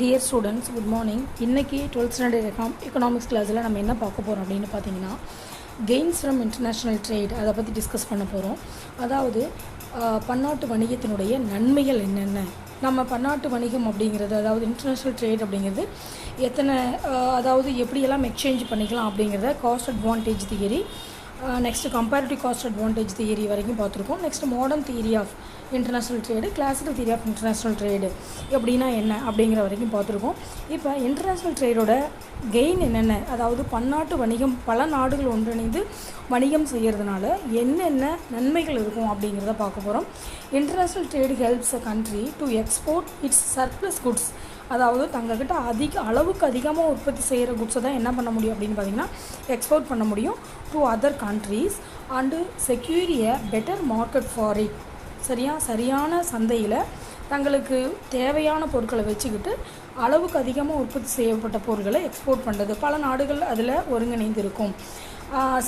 Dear students, good morning. இன்றைக்கி 12th standard economics கிளாஸில் நம்ம என்ன பார்க்க போகிறோம் அப்படின்னு பார்த்தீங்கன்னா, கெயின்ஸ் ஃப்ரம் இன்டர்நேஷ்னல் ட்ரேட் அதை பற்றி டிஸ்கஸ் பண்ண போகிறோம். அதாவது பன்னாட்டு வணிகத்தினுடைய நன்மைகள் என்னென்ன, நம்ம பன்னாட்டு வணிகம் அப்படிங்கிறது, அதாவது இன்டர்நேஷ்னல் ட்ரேட் அப்படிங்கிறது எத்தனை, அதாவது எப்படியெல்லாம் எக்ஸ்சேஞ்ச் பண்ணிக்கலாம் அப்படிங்கிறத cost advantage theory, next comparative cost advantage theory வரைக்கும் பார்த்துருக்கோம். Next modern theory of international trade, classical theory of international trade எப்படின்னா என்ன அப்படிங்கிற வரைக்கும் பார்த்துருக்கோம். இப்போ இன்டர்நேஷ்னல் ட்ரேடோட கெயின் என்னென்ன, அதாவது பன்னாட்டு வணிகம் பல நாடுகள் ஒன்றிணைந்து வணிகம் செய்கிறதுனால என்னென்ன நன்மைகள் இருக்கும் அப்படிங்கிறத பார்க்க போகிறோம். International trade helps a country to export it's surplus goods, அதாவது தங்கக்கிட்ட அளவுக்கு அதிகமாக உற்பத்தி செய்கிற குட்ஸை தான் என்ன பண்ண முடியும் அப்படின்னு பார்த்திங்கன்னா எக்ஸ்போர்ட் பண்ண முடியும் to other countries and secure a better market for it. சரியான சந்தையில் தங்களுக்கு தேவையான பொருட்களை வச்சுக்கிட்டு அளவுக்கு அதிகமாக உற்பத்தி செய்யப்பட்ட பொருட்களை எக்ஸ்போர்ட் பண்ணுறது பல நாடுகள் அதில் ஒருங்கிணைந்து இருக்கும்.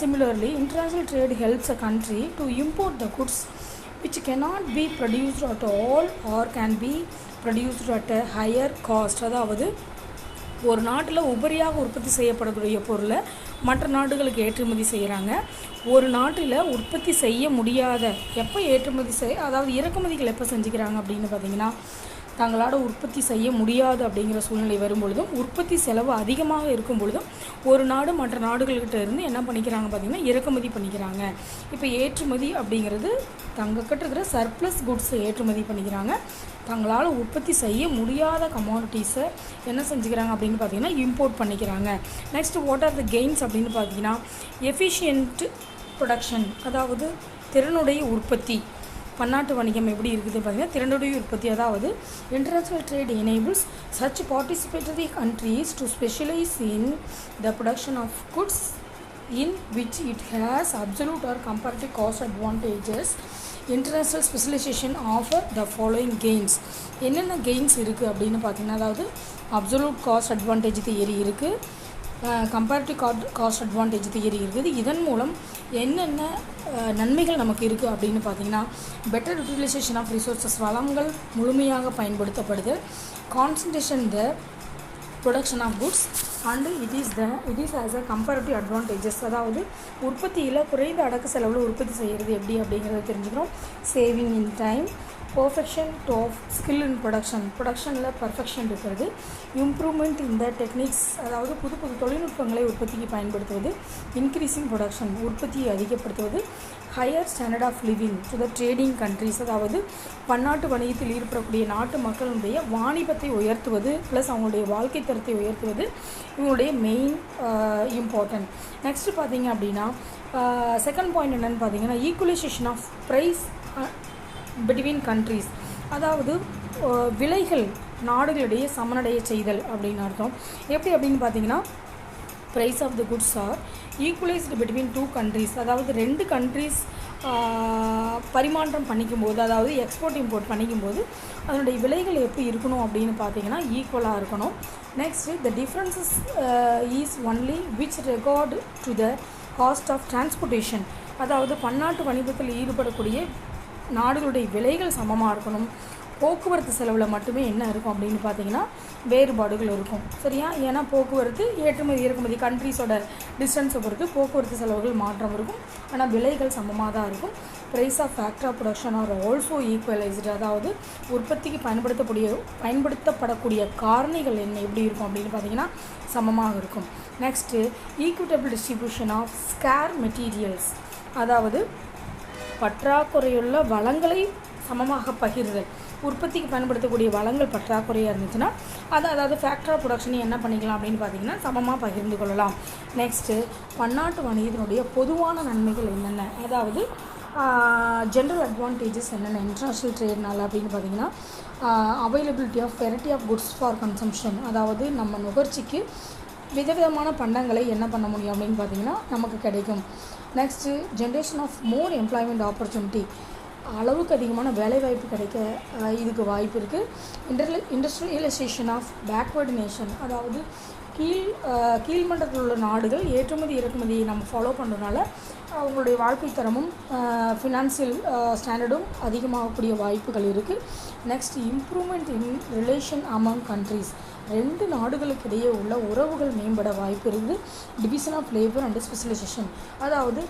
Similarly international trade helps a country to import the goods which cannot be produced at all or can be produced at a higher cost. அதாவது ஒரு நாட்டில் உபரியாக உற்பத்தி செய்யப்படக்கூடிய பொருளை மற்ற நாடுகளுக்கு ஏற்றுமதி செய்கிறாங்க. ஒரு நாட்டில் உற்பத்தி செய்ய முடியாத எப்போ அதாவது இறக்குமதிகள் எப்போ செஞ்சுக்கிறாங்க அப்படின்னு பார்த்திங்கன்னா, தங்களால் உற்பத்தி செய்ய முடியாது அப்படிங்கிற சூழ்நிலை வரும்பொழுதும், உற்பத்தி செலவு அதிகமாக இருக்கும் பொழுதும் ஒரு நாடு மற்ற நாடுகள்கிட்ட இருந்து என்ன பண்ணிக்கிறாங்க பார்த்திங்கன்னா இறக்குமதி பண்ணிக்கிறாங்க. இப்போ ஏற்றுமதி அப்படிங்கிறது தங்கக்கிட்ட இருக்கிற சர்ப்ளஸ் குட்ஸை ஏற்றுமதி பண்ணிக்கிறாங்க. தங்களால் உற்பத்தி செய்ய முடியாத கமாடிட்டிஸை என்ன செஞ்சுக்கிறாங்க அப்படின்னு பார்த்திங்கன்னா இம்போர்ட் பண்ணிக்கிறாங்க. Next what are the gains அப்படின்னு பார்த்திங்கன்னா, எஃபிஷியன்ட் ப்ரொடக்ஷன், அதாவது திறனுடைய உற்பத்தி. பன்னாட்டு வணிகம் எப்படி இருக்குது பார்த்திங்கன்னா திறனுடைய உற்பத்தி, அதாவது international trade enables such participatory countries to specialise in the production of goods in which it has absolute or comparative cost advantages. International specialisation offer the following gains. என்னென்ன கெயின்ஸ் இருக்குது அப்படின்னு பார்த்திங்கன்னா, அதாவது அப்சல்யூட் காஸ்ட் அட்வான்டேஜ் தியரி இருக்குது, comparative cost advantage theory இருக்குது. இதன் மூலம் என்னென்ன நன்மைகள் நமக்கு இருக்குது அப்படின்னு பார்த்திங்கன்னா, பெட்டர் யூட்டிலைசேஷன் ஆஃப் ரிசோர்ஸஸ், வளங்கள் முழுமையாக பயன்படுத்தப்படுது, concentration the production of goods and it is as a comparative advantages. அதாவது உற்பத்தியில் குறைந்த அடக்க செலவில் உற்பத்தி செய்கிறது எப்படி அப்படிங்கிறத தெரிஞ்சுக்கிறோம். Saving in time, perfection of skill in ப்ரொடக்ஷனில் பர்ஃபெக்ஷன் இருக்கிறது, இம்ப்ரூவ்மெண்ட் இன் த டெக்னிக்ஸ், அதாவது புது தொழில்நுட்பங்களை உற்பத்திக்கு பயன்படுத்துவது, இன்க்ரீஸிங் ப்ரொடக்ஷன் உற்பத்தியை அதிகப்படுத்துவது, higher standard of living to the trading countries, அதாவது பன்னாட்டு வணிகத்தில் ஈடுபடக்கூடிய நாட்டு மக்களுடைய வாணிபத்தை உயர்த்துவது ப்ளஸ் அவங்களுடைய வாழ்க்கை தரத்தை உயர்த்துவது இவங்களுடைய மெயின் இம்பார்ட்டன்ட். நெக்ஸ்ட்டு பார்த்திங்க அப்படின்னா செகண்ட் பாயிண்ட் என்னென்னு பார்த்தீங்கன்னா, equalisation of price between countries, அதாவது விலைகள் நாடுகளிடையே சமனடைய செய்தல் அப்படின்னு அர்த்தம். எப்படி அப்படின்னு பார்த்தீங்கன்னா, price of the goods are equalised between two countries, அதாவது ரெண்டு கண்ட்ரீஸ் பரிமாற்றம் பண்ணிக்கும்போது, அதாவது எக்ஸ்போர்ட் இம்போர்ட் பண்ணிக்கும்போது அதனுடைய விலைகள் எப்படி இருக்கணும் அப்படின்னு பார்த்தீங்கன்னா ஈக்குவலாக இருக்கணும். Next the differences is only which regard to the cost of transportation, அதாவது பன்னாட்டு வணிகத்தில் ஈடுபடக்கூடிய நாடுகளுடைய விலைகள் சமமாக இருக்கணும். போக்குவரத்து செலவில் மட்டுமே என்ன இருக்கும் அப்படின்னு பார்த்தீங்கன்னா வேறுபாடுகள் இருக்கும். சரியா? ஏன்னா போக்குவரத்து ஏற்றுமதி இறக்குமதி கண்ட்ரீஸோட டிஸ்டன்ஸை பொறுத்து போக்குவரத்து செலவுகள் மாற்றம் இருக்கும், ஆனால் விலைகள் சமமாக தான் இருக்கும். Price of factor of production are also equalised, அதாவது உற்பத்திக்கு பயன்படுத்தப்படக்கூடிய காரணிகள் என்ன எப்படி இருக்கும் அப்படின்னு பார்த்தீங்கன்னா சமமாக இருக்கும். Next equitable distribution of scarce materials, அதாவது பற்றாக்குறையுள்ள வளங்களை சமமாக பகிர்தல். உற்பத்திக்கு பயன்படுத்தக்கூடிய வளங்கள் பற்றாக்குறையாக இருந்துச்சுன்னா அதாவது ஃபேக்டர் ஆஃப் ப்ரொடக்ஷனை என்ன பண்ணிக்கலாம் அப்படின்னு பார்த்தீங்கன்னா சமமாக பகிர்ந்து கொள்ளலாம். நெக்ஸ்ட்டு பன்னாட்டு வணிகத்தினுடைய பொதுவான நன்மைகள் என்னென்ன, அதாவது ஜென்ரல் அட்வான்டேஜஸ் என்னென்ன இன்டர்நேஷ்னல் ட்ரேட்னால அப்படின்னு பார்த்தீங்கன்னா, availability of variety of goods for consumption, அதாவது நம்ம நுகர்ச்சிக்கு விதவிதமான பண்டங்களை என்ன பண்ண முடியும் அப்படின்னு பார்த்திங்கன்னா நமக்கு கிடைக்கும். Next generation of more employment opportunity, அளவுக்கு அதிகமான வேலைவாய்ப்பு கிடைக்க இதுக்கு வாய்ப்பு இருக்குது. இண்டஸ்ட்ரியலைசேஷன் ஆஃப் பேக்வேர்டு நேஷன், அதாவது கீழ்மட்டத்தில் உள்ள நாடுகள் ஏற்றுமதி இறக்குமதியை நம்ம ஃபாலோ பண்ணுறதுனால அவங்களுடைய வாழ்க்கை தரமும் ஃபினான்சியல் ஸ்டாண்டர்டும் அதிகமாகக்கூடிய வாய்ப்புகள் இருக்குது. Next improvement in relation among countries, 2 நாடுகளுக்கு இடையே உள்ள உறவுகள் மேம்பட வாய்ப்பு இருக்குது. Division of labour and specialisation, அதாவது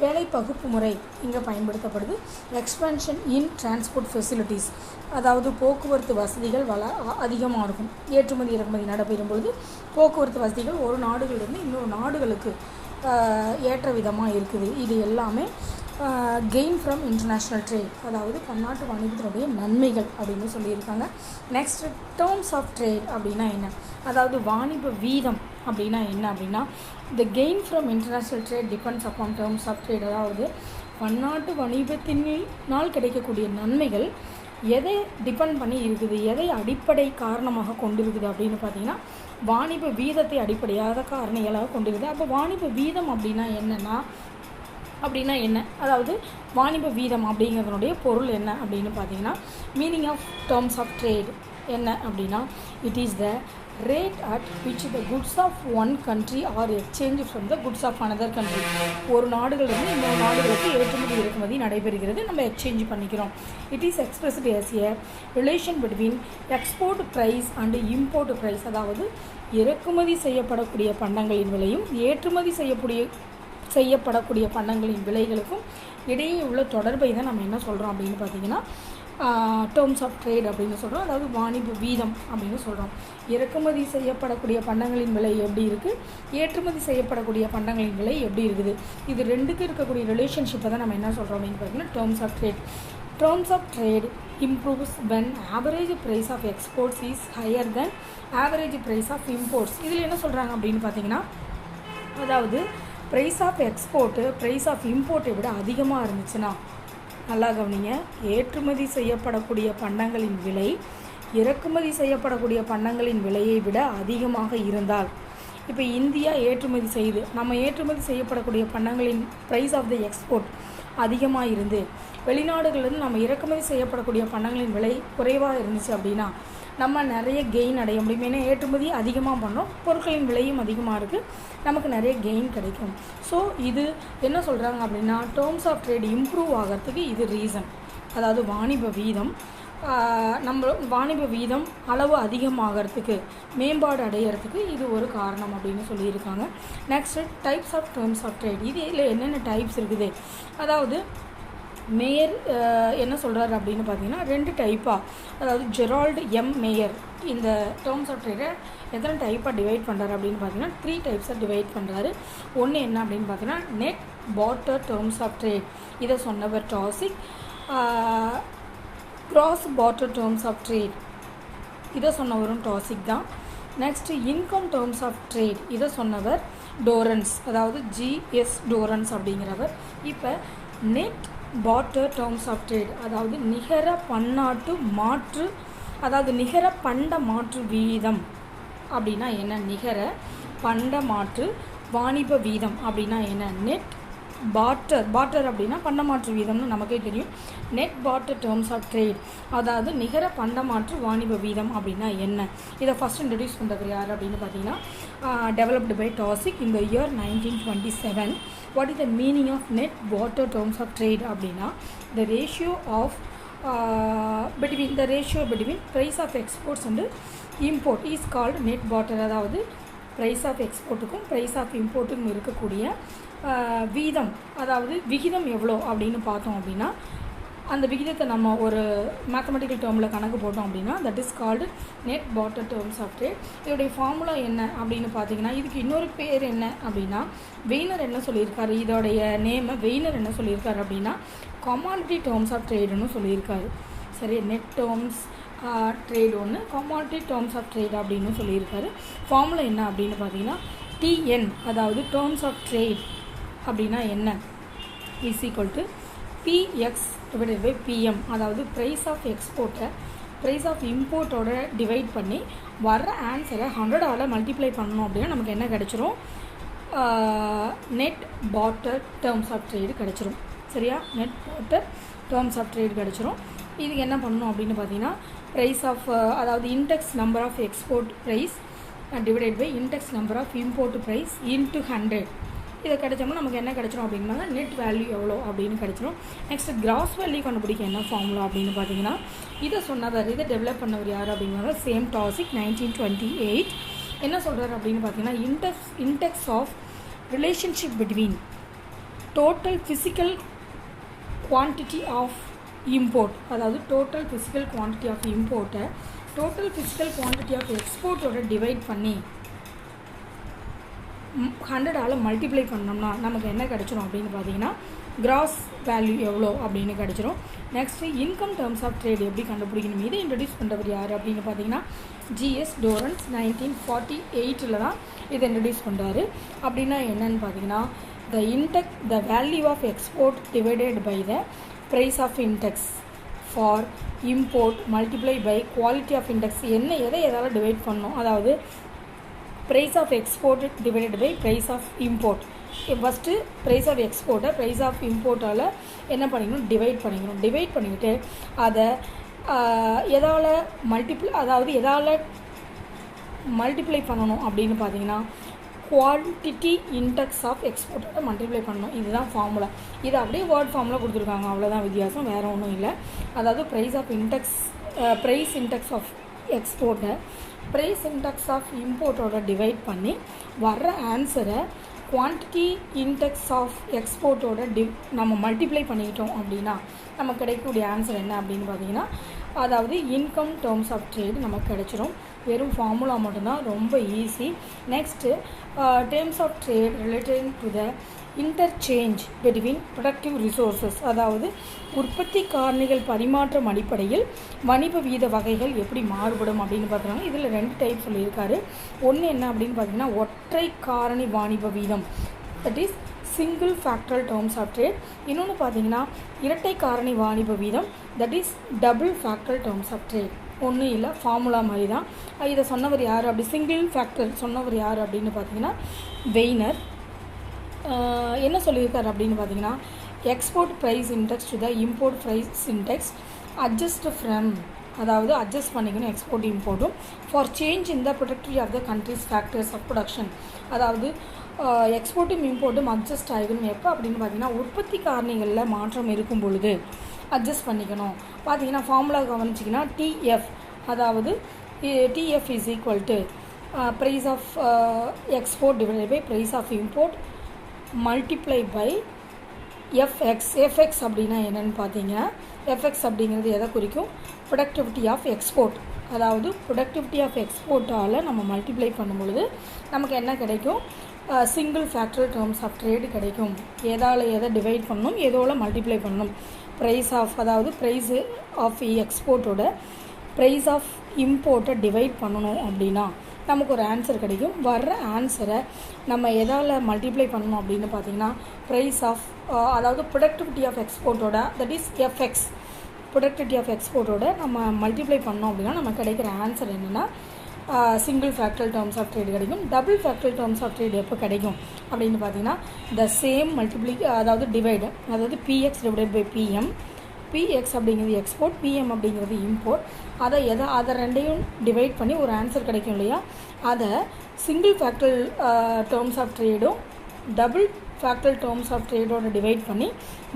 வேலை பகுப்பு முறை இங்கே பயன்படுத்தப்படுது. எக்ஸ்பென்ஷன் இன் டிரான்ஸ்போர்ட் ஃபெசிலிட்டிஸ், அதாவது போக்குவரத்து வசதிகள் அதிகமாக இருக்கும். ஏற்றுமதி இறக்குமதி நடைபெறும் பொழுது போக்குவரத்து வசதிகள் ஒரு நாடுகளிலிருந்து இன்னொரு நாடுகளுக்கு ஏற்ற விதமாக இருக்குது. இது எல்லாமே கெயின் ஃப்ரம் இன்டர்நேஷ்னல் ட்ரேட், அதாவது பன்னாட்டு வணிகத்தினுடைய நன்மைகள் அப்படின்னு சொல்லியிருக்காங்க. நெக்ஸ்ட் டேர்ம்ஸ் ஆஃப் ட்ரேட் அப்படின்னா என்ன, அதாவது வாணிப வீதம் அப்படின்னா என்ன அப்படின்னா, the gain from international trade depends upon terms of trade, அதாவது பன்னாட்டு வணிகத்தினால் கிடைக்கக்கூடிய நன்மைகள் எதை டிபெண்ட் பண்ணி இருக்குது, எதை அடிப்படை காரணமாக கொண்டிருக்குது அப்படின்னு பார்த்தீங்கன்னா வாணிப வீதத்தை அடிப்படையாக காரணிகளாக கொண்டிருக்குது. அப்போ வாணிப வீதம் அப்படின்னா என்ன, அதாவது வாணிப வீதம் அப்படிங்கிறதுனுடைய பொருள் என்ன அப்படின்னு பார்த்தீங்கன்னா, meaning of terms of trade என்ன அப்படின்னா, it is the rate at which the goods of one country are exchange from the goods of another country. ஒரு நாடுகளிலிருந்து இன்னொரு நாடுகளுக்கு ஏற்றுமதி இறக்குமதி நடைபெறுகிறது, நம்ம எக்ஸ்சேஞ்ச் பண்ணிக்கிறோம். It is expressed as a relation between export price and import price, அதாவது இறக்குமதி செய்யப்படக்கூடிய பண்டங்களின் விலையும் ஏற்றுமதி செய்யப்படக்கூடிய பண்டங்களின் விலைகளுக்கும் இடையே உள்ள தொடர்பை தான் நம்ம என்ன சொல்கிறோம் அப்படின்னு பார்த்தீங்கன்னா டேர்ம்ஸ் ஆஃப் ட்ரேட் அப்படின்னு சொல்கிறோம், அதாவது வாணிப வீதம் அப்படின்னு சொல்கிறோம். இறக்குமதி செய்யப்படக்கூடிய பண்டங்களின் விலை எப்படி இருக்குது, ஏற்றுமதி செய்யப்படக்கூடிய பண்டங்களின் விலை எப்படி இருக்குது, இது ரெண்டுக்கு இருக்கக்கூடிய ரிலேஷன்ஷிப்பை தான் நம்ம என்ன சொல்கிறோம் அப்படின்னு பார்த்தீங்கன்னா terms of trade. Terms of trade improves when average price of exports is higher than average price of imports. இதில் என்ன சொல்கிறாங்க அப்படின்னு பார்த்தீங்கன்னா, அதாவது price of export price of இம்போர்ட்டை விட அதிகமாக இருந்துச்சுன்னா, நல்லா கவனிங்க, ஏற்றுமதி செய்யப்படக்கூடிய பண்டங்களின் விலை இறக்குமதி செய்யப்படக்கூடிய பண்டங்களின் விலையை விட அதிகமாக இருந்தால், இப்போ இந்தியா ஏற்றுமதி செய்து நம்ம ஏற்றுமதி செய்யப்படக்கூடிய பண்டங்களின் ப்ரைஸ் ஆஃப் த எக்ஸ்போர்ட் அதிகமாக இருந்து வெளிநாடுகளிலிருந்து நம்ம இறக்குமதி செய்யப்படக்கூடிய பண்டங்களின் விலை குறைவாக இருந்துச்சு அப்படின்னா நம்ம நிறைய கெயின் அடைய முடியும். ஏன்னா ஏற்றுமதி அதிகமாக பண்ணுறோம், பொருட்களின் விலையும் அதிகமாக இருக்குது, நமக்கு நிறைய கெயின் கிடைக்கும். ஸோ இது என்ன சொல்கிறாங்க அப்படின்னா, டேர்ம்ஸ் ஆஃப் ட்ரேட் இம்ப்ரூவ் ஆகிறதுக்கு இது ரீசன், அதாவது வாணிப வீதம் அளவு அதிகமாகிறதுக்கு மேம்பாடு அடையிறதுக்கு இது ஒரு காரணம் அப்படின்னு சொல்லியிருக்காங்க. Next types of terms of trade, இதில் என்னென்ன டைப்ஸ் இருக்குது, அதாவது மேயர் என்ன சொல்கிறாரு அப்படின்னு பார்த்தீங்கன்னா 2 டைப்பாக, அதாவது ஜெரால்டு எம் மேயர் இந்த டேர்ம்ஸ் ஆஃப் ட்ரேடை எத்தனை டைப்பாக டிவைட் பண்ணுறாரு அப்படின்னு பார்த்தீங்கன்னா 3 டைப்ஸாக டிவைட் பண்ணுறாரு. ஒன்று என்ன அப்படின்னு பார்த்தீங்கன்னா net barter terms of trade, இதை சொன்னவர் Taussig. Gross barter terms of trade, இதை சொன்னவரும் டாசிக் தான். Next income terms of trade, இதை சொன்னவர் டோரன்ஸ், அதாவது ஜிஎஸ் டோரன்ஸ் அப்படிங்கிறவர். இப்போ net barter terms of trade, அதாவது நிகர பன்னாட்டு மாற்று, அதாவது நிகர பண்ட மாற்று வீதம் அப்படின்னா என்ன, நிகர பண்ட மாற்று வாணிப வீதம் அப்படின்னா என்ன, நெட் பார்ட்டர் அப்படின்னா பண்டமாற்று வீதம்னு நமக்கே தெரியும். Net barter terms of trade, அதாவது நிகர பண்டமாற்று வாணிப வீதம் அப்படின்னா என்ன, இதை ஃபஸ்ட் இன்ட்ரடியூஸ் பண்ணுறது யார் அப்படின்னு பார்த்தீங்கன்னா டெவலப்டு பை டாசிக் இந்த year 1927. What is the meaning of net barter terms of trade அப்படின்னா the ratio between price of exports and import is called net barter, அதாவது ப்ரைஸ் ஆஃப் எக்ஸ்போர்ட்டுக்கும் ப்ரைஸ் ஆஃப் இம்போர்ட்டுக்கும் இருக்கக்கூடிய வீதம், அதாவது விகிதம் எவ்வளோ அப்படின்னு பார்த்தோம் அப்படின்னா அந்த விகிதத்தை நம்ம ஒரு மேத்தமெட்டிக்கல் டேர்மில் கணக்கு போட்டோம் அப்படின்னா that is called net barter terms of trade. இதோடைய ஃபார்முலா என்ன அப்படின்னு பார்த்தீங்கன்னா, இதுக்கு இன்னொரு பேர் என்ன அப்படின்னா வெய்னர் என்ன சொல்லியிருக்காரு, இதோடைய நேமை வெய்னர் என்ன சொல்லியிருக்காரு அப்படின்னா கமாடிட்டி டேர்ம்ஸ் ஆஃப் ட்ரேடுன்னு சொல்லியிருக்காரு. சரி, நெட் டேர்ம்ஸ் ட்ரேட் ஒன்று, கமாடிட்டி டேர்ம்ஸ் ஆஃப் ட்ரேட் அப்படின்னு சொல்லியிருக்காரு. ஃபார்முலா என்ன அப்படின்னு பார்த்தீங்கன்னா டிஎன், அதாவது டேர்ம்ஸ் ஆஃப் ட்ரேட் அப்படின்னா என்ன, is equal to PX divided by PM, அதாவது ப்ரைஸ் ஆஃப் எக்ஸ்போர்ட்டை ப்ரைஸ் ஆஃப் இம்போர்ட்டோட டிவைட் பண்ணி வர்ற ஆன்சரை 100ஆல் மல்டிப்ளை பண்ணணும் அப்படின்னா நமக்கு என்ன கிடச்சிரும், net barter terms of trade கிடச்சிரும். சரியா, net barter terms of trade கிடச்சிரும். இதுக்கு என்ன பண்ணணும் அப்படின்னு பார்த்தீங்கன்னா ப்ரைஸ் ஆஃப், அதாவது index number of export price divided by index number of import price into 100 இதை கிடைச்சோம்னா நமக்கு என்ன கிடைச்சிரும் அப்படின்னா நெட் வேல்யூ எவ்வளோ அப்படின்னு கிடைச்சிரும். நெக்ஸ்ட் கிராஸ் வேல்யூ கண்டுபிடிக்க என்ன ஃபார்முலா அப்படின்னு பார்த்தீங்கன்னா இதை சொன்னவர், இதை டெவலப் பண்ணவர் யார் அப்படிங்கிறத சேம் டாசிக் 1928 என்ன சொல்கிறார் அப்படின்னு பார்த்தீங்கன்னா index of relationship between total physical quantity of import, அதாவது டோட்டல் ஃபிசிக்கல் குவான்டிட்டி ஆஃப் இம்போர்ட்டை டோட்டல் ஃபிசிக்கல் குவான்டிட்டி ஆஃப் எக்ஸ்போர்ட்டோட டிவைட் பண்ணி 100ஆல் மல்டிப்ளை பண்ணோம்னா நமக்கு என்ன கிடைச்சிரும் அப்படின்னு பார்த்தீங்கன்னா கிராஸ் வேல்யூ எவ்வளோ அப்படின்னு கிடைச்சிரும். Next income terms of trade எப்படி கண்டுபிடிக்கணும், இதை இன்ட்ரடியூஸ் பண்ணுறவர் யார் அப்படின்னு பார்த்தீங்கன்னா ஜிஎஸ் டோரன்ஸ் 1948 தான் இதை இன்ட்ரடியூஸ் பண்ணுறாரு. அப்படின்னா என்னன்னு பார்த்தீங்கன்னா the value of export divided by the price of index for import multiplied by quality of index எதால டிவைட் பண்ணணும், அதாவது price of export divided by price of import. First price of export price of importaல் என்ன பண்ணிக்கணும், divide பண்ணிக்கிட்டு அதை எதால் multiply பண்ணணும் அப்படின்னு பார்த்தீங்கன்னா குவான்டிட்டி இன்டெக்ஸ் ஆஃப் எக்ஸ்போர்ட்டோட மல்டிப்ளை பண்ணணும். இதுதான் ஃபார்முலா. இது அப்படியே வேர்ட் ஃபார்முலா கொடுத்துருக்காங்க, அவ்வளோதான் வித்தியாசம், வேறு ஒன்றும் இல்லை. அதாவது ப்ரைஸ் இன்டெக்ஸ் ஆஃப் எக்ஸ்போர்ட்டை ப்ரைஸ் இன்டெக்ஸ் ஆஃப் இம்போர்ட்டோட டிவைட் பண்ணி வர்ற ஆன்சரை குவான்டிட்டி இன்டெக்ஸ் ஆஃப் எக்ஸ்போர்ட்டோட நம்ம மல்டிப்ளை பண்ணிக்கிட்டோம் அப்படின்னா நமக்கு கிடைக்கக்கூடிய ஆன்சர் என்ன அப்படின்னு பார்த்தீங்கன்னா அதாவது இன்கம் டேர்ம்ஸ் ஆஃப் ட்ரேட் நமக்கு கிடைச்சிரும். வெறும் ஃபார்முலா மட்டும்தான், ரொம்ப easy. Next terms of trade related to the interchange between productive resources, அதாவது உற்பத்தி காரணிகள் பரிமாற்றம் அடிப்படையில் வணிக வீத வகைகள் எப்படி மாறுபடும் அப்படின்னு பார்க்குறாங்க. இதில் 2 டைப் சொல்லியிருக்காரு. ஒன்று என்ன அப்படின்னு பார்த்தீங்கன்னா ஒற்றை காரணி வாணிப வீதம், that is single factoral terms of trade. இன்னொன்று பார்த்தீங்கன்னா இரட்டை காரணி வாணிப வீதம், that is double factoral terms of trade. ஒன்றும் இல்லை, ஃபார்முலா மாதிரி தான். இதை சொன்னவர் யார் அப்படி சிங்கிள் ஃபேக்டர் சொன்னவர் யார் அப்படின்னு பார்த்தீங்கன்னா வெய்னர். என்ன சொல்லியிருக்காரு அப்படின்னு பார்த்தீங்கன்னா export price index to the import price index adjust from, அதாவது அட்ஜஸ்ட் பண்ணிக்கணும் எக்ஸ்போர்ட் இம்போர்ட்டும் for change in the productivity of the countries factors of production. அதாவது எக்ஸ்போர்ட்டும் இம்போர்ட்டும் அட்ஜஸ்ட் ஆகிக்கணும் எப்போ அப்படின்னு பார்த்தீங்கன்னா உற்பத்தி காரணிகளில் மாற்றம் இருக்கும் பொழுது அட்ஜஸ்ட் பண்ணிக்கணும். பார்த்தீங்கன்னா ஃபார்முலா கவனிச்சிங்கன்னா டிஎஃப், அதாவது TF is equal to price of export divided by price of import multiply by FX. FX அப்படின்னா என்னென்னு பார்த்தீங்கன்னா எஃப்எக்ஸ் அப்படிங்கிறது எதை குறிக்கும், ப்ரொடக்டிவிட்டி ஆஃப் எக்ஸ்போர்ட். அதாவது ப்ரொடக்டிவிட்டி ஆஃப் எக்ஸ்போர்ட்டால் நம்ம மல்டிப்ளை பண்ணும்பொழுது நமக்கு என்ன கிடைக்கும், single factoral terms of trade கிடைக்கும். எதை டிவைட் பண்ணணும், எதோட மல்டிப்ளை பண்ணணும், ப்ரைஸ் ஆஃப், அதாவது ப்ரைஸ் ஆஃப் எக்ஸ்போர்ட்டோட ப்ரைஸ் ஆஃப் இம்போர்ட்டை டிவைட் பண்ணணும் அப்படின்னா நமக்கு ஒரு ஆன்சர் கிடைக்கும். வர்ற ஆன்சரை நம்ம எதால் மல்டிப்ளை பண்ணணும் அப்படின்னு பார்த்தீங்கன்னா ப்ரைஸ் ஆஃப், அதாவது ப்ரொடக்டிவிட்டி ஆஃப் எக்ஸ்போர்ட்டோட, that is FX, productivity of எக்ஸ்போர்ட்டோட நம்ம மல்டிப்ளை பண்ணோம் அப்படின்னா நமக்கு கிடைக்கிற ஆன்சர் என்னென்னா single factoral terms of trade கிடைக்கும். Double factoral terms of trade எப்போ கிடைக்கும் அப்படின்னு பார்த்தீங்கன்னா த சேம் அதாவது டிவைடு, அதாவது PX divided by PM. PX அப்படிங்கிறது எக்ஸ்போர்ட், பிஎம் அப்படிங்கிறது இம்போர்ட். அதை ரெண்டையும் டிவைட் பண்ணி ஒரு ஆன்சர் கிடைக்கும் இல்லையா, அதை சிங்கிள் ஃபேக்டரல் டேர்ம்ஸ் ஆஃப் ட்ரேடும் double factoral terms of ட்ரேடோட divide பண்ணி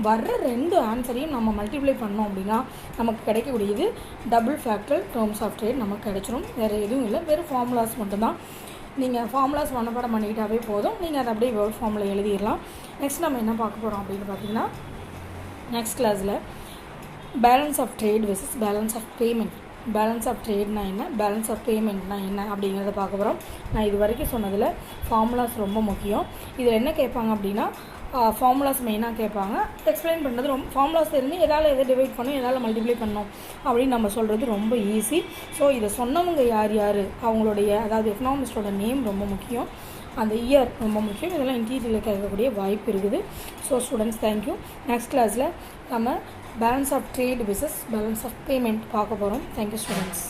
வர்ற 2 ஆன்சரையும் நம்ம மல்டிப்ளை பண்ணோம் அப்படின்னா நமக்கு கிடைக்கக்கூடியது double factoral terms of trade நமக்கு கிடைச்சிரும். வேறு எதுவும் இல்லை, வெறும் ஃபார்முலாஸ் மட்டும்தான். நீங்கள் ஃபார்முலாஸ் மனப்பாடம் பண்ணிக்கிட்டாவே போதும், நீங்கள் அதை அப்படியே வேர்ட் ஃபார்மில் எழுதிடலாம். நெக்ஸ்ட் நம்ம என்ன பார்க்க போகிறோம் அப்படின்னு பார்த்தீங்கன்னா நெக்ஸ்ட் கிளாஸில் balance of trade versus balance of payment. Balance of ட்ரேட்னா என்ன, பேலன்ஸ் ஆஃப் பேமெண்ட்னா என்ன அப்படிங்கிறத பார்க்க போகிறோம். நான் இது வரைக்கும் சொன்னதில் ஃபார்முலாஸ் ரொம்ப முக்கியம். இதில் என்ன கேட்பாங்க அப்படின்னா ஃபார்முலாஸ் மெயினாக கேட்பாங்க. எக்ஸ்பிளைன் பண்ணுறது ரொம்ப ஃபார்முலாஸ் இருந்து எதை டிவைட் பண்ணணும், எதால் மல்டிப்ளை பண்ணணும் அப்படின்னு நம்ம சொல்கிறது ரொம்ப ஈஸி. ஸோ இதை சொன்னவங்க யார் அவங்களுடைய, அதாவது எக்கனாமிஸ்டோட நேம் ரொம்ப முக்கியம், அந்த இயர் ரொம்ப முக்கியம். இதெல்லாம் இன்டீரியரில் கேட்கக்கூடிய வாய்ப்பு இருக்குது. So students thank you. நெக்ஸ்ட் கிளாஸில் நம்ம balance of trade versus balance of payment பார்க்க போகிறோம். Thank you students.